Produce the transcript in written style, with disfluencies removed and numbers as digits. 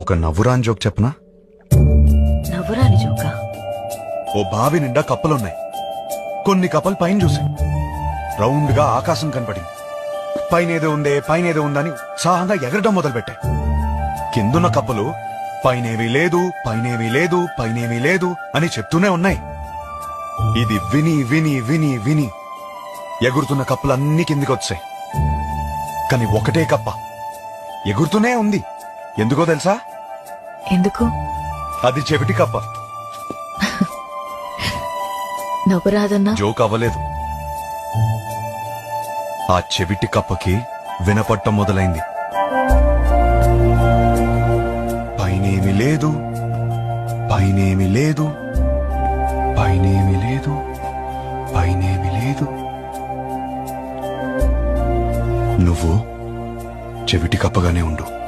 ఒక నవ్వురాని జోక్ చెప్పనా? నవ్వురాని జోకా? ఓ బావి నిండా కప్పలున్నాయి. కొన్ని కప్పలు పైన చూసాయి. రౌండ్ గా ఆకాశం కనపడింది. పైనేదో ఉందని ఉత్సాహంగా ఎగరడం మొదలుపెట్టాయి. కిందున్న కప్పలు పైనేమీ లేదు, పైనేమీ లేదు, పైనేమీ లేదు అని చెప్తూనే ఉన్నాయి. ఇది విని విని విని విని ఎగురుతున్న కప్పలన్నీ కిందికొచ్చాయి. కాని ఒకటే కప్ప ఎగురుతూనే ఉంది. ఎందుకో తెలుసా? ఎందుకు? అది చెవిటి కప్ప. నవ్వురాదన్నా? జోక్ అవ్వలేదు. ఆ చెవిటి కప్పకి వినపట్టం మొదలైంది. పైనేమి లేదు, పైనేమి లేదు, పైనేమి లేదు, పైనేమి లేదు. నువ్వు చెవిటి కప్పగానే ఉండు.